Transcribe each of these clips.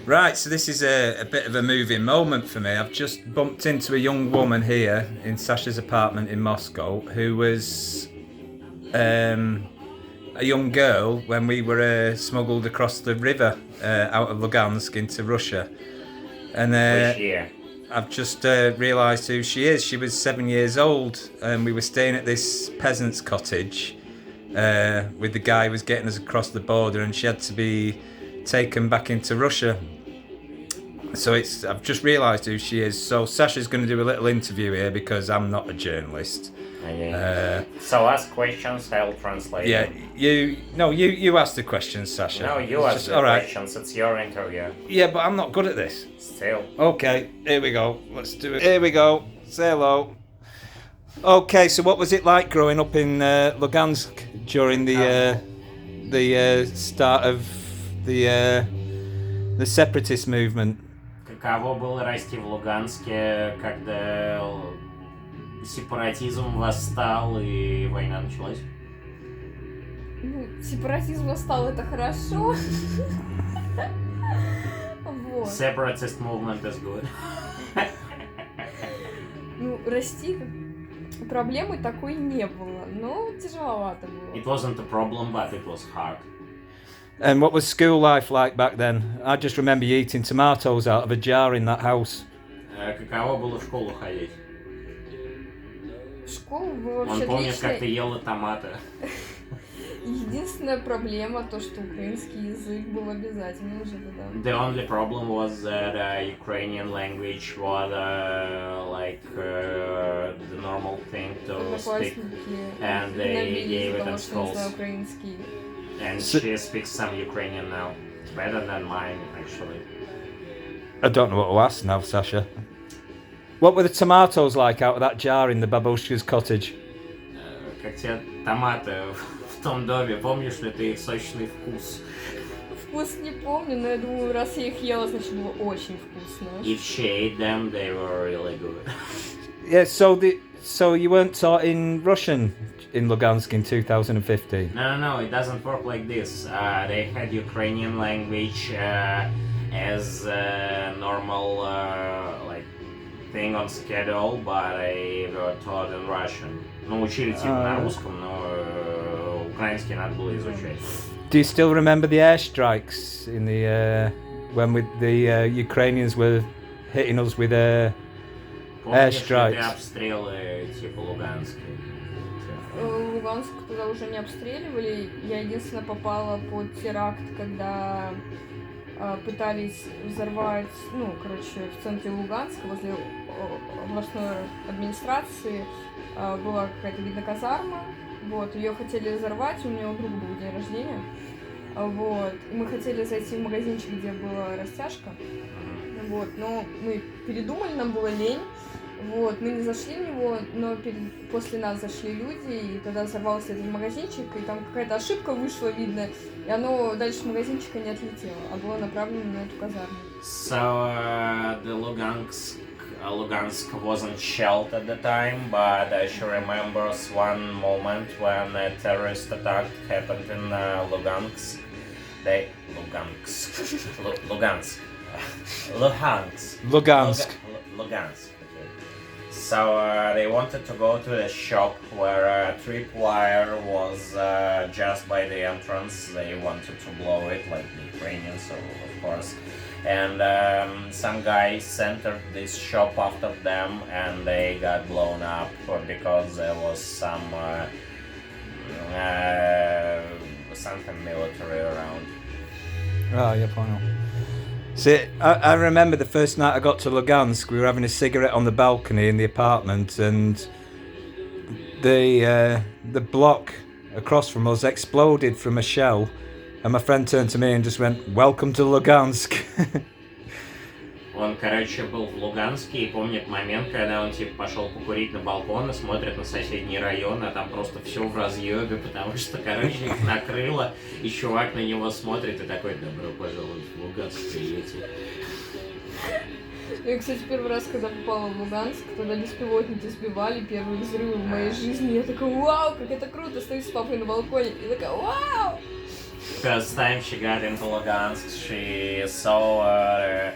Right, so this is a bit of a moving moment for me. I've just bumped into a young woman here in Sasha's apartment in Moscow who was um, a young girl when we were smuggled across the river out of Lugansk into Russia. And Which year? I've just realised who she is. She was 7 years old, and we were staying at this peasant's cottage with the guy who was getting us across the border, and she had to be taken back into Russia. So I've just realised who she is. So Sasha's going to do a little interview here because I'm not a journalist. Okay. So ask questions, I'll translate Yeah, them. you ask the questions, Sasha. No, you ask the questions, it's your interview. Yeah, but I'm not good at this. Still. Okay, here we go. Let's do it. Here we go. Say hello. Okay, so what was it like growing up in Lugansk during the start of the separatist movement? Каково было расти в Луганске, когда сепаратизм восстал и война началась? Ну, сепаратизм восстал, это хорошо. Вот. Separatist movement is good. Ну, расти проблемы такой не было, но тяжеловато было. It wasn't a problem, but it was hard. And what was school life like back then? I just remember you eating tomatoes out of a jar in that house. Каково было в школу ходить? В школу было Он вообще помнит, отлично. как ты ела томаты. Единственная проблема то, что украинский язык был обязательно уже тогда. The only problem was that Ukrainian language was the normal thing to speak, Одноклассники and they gave ненавидели it того, in что я schools. знаю украинский. And she speaks some Ukrainian now. It's better than mine, actually. I don't know what to ask now, Sasha. What were the tomatoes like out of that jar in the babushka's cottage? Как тебе томаты в том доме, помнишь ли ты их сочный вкус? Вкус не помню, но я думаю, раз я их ела, значит было очень вкусно. If she ate them, they were really good. Yeah, so you weren't taught in Russian in Lugansk in 2015? No, it doesn't work like this. They had Ukrainian language as a normal thing on schedule, but they were taught in Russian. Ну, учили типа на русском, но украинский надо было изучать. Do you still remember the airstrikes in the when the Ukrainians were hitting us with Помнишь ли ты airstrikes? обстрелы типа луганские? Луганск туда уже не обстреливали. Я единственное попала под теракт, когда пытались взорвать, в центре Луганска, возле областной администрации, была какая-то, видно, казарма. Вот, ее хотели взорвать, у меня у друга был день рождения. Вот, и мы хотели зайти в магазинчик, где была растяжка. Вот, но мы передумали, нам было лень. Вот, мы не зашли в него, но после нас зашли люди, и тогда взорвался этот магазинчик, и там какая-то ошибка вышла, видно, и оно дальше магазинчика не отлетело, а было направлено на эту казарму. So the Lugansk wasn't shelled at the time, but she remembers one moment when a terrorist attack happened in Lugansk. Lugansk. Okay. So they wanted to go to a shop where a tripwire was just by the entrance. They wanted to blow it, like the Ukrainians, of course. And some guys entered this shop after them, and they got blown up because there was something military around. Oh, yeah, final. See, I remember the first night I got to Lugansk, we were having a cigarette on the balcony in the apartment, and the block across from us exploded from a shell, and my friend turned to me and just went, "Welcome to Lugansk." Он, был в Луганске и помнит момент, когда он пошел покурить на балкон и смотрит на соседний район, а там просто все в разъебе, потому что, их накрыло, и чувак на него смотрит и такой: "Добро пожаловать в Луганск, приятель". Я, кстати, первый раз, когда попала в Луганск, тогда беспилотники сбивали первые взрывы в моей жизни. Я такая: вау, как это круто, стою с папой на балконе и такая: вау! First time she got into Lugansk, she saw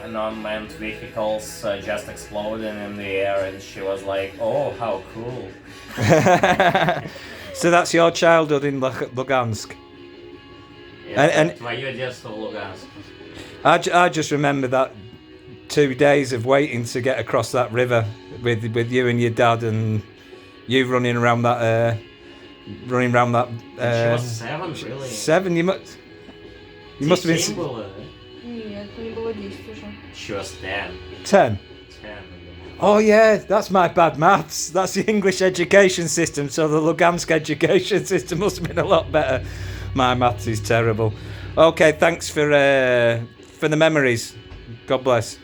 non-manned vehicles just exploding in the air, and she was like, "Oh, how cool!" So that's your childhood in Lugansk. And Твое детство в Луганске. I just remember that 2 days of waiting to get across that river with you and your dad, and you running around that. She was 7, really. 7. You must have been. 10 было, да? Нет, мне было 10 уже. She was 10. 10. 10. Oh yeah, that's my bad maths. That's the English education system. So the Lugansk education system must have been a lot better. My maths is terrible. Okay, thanks for the memories. God bless.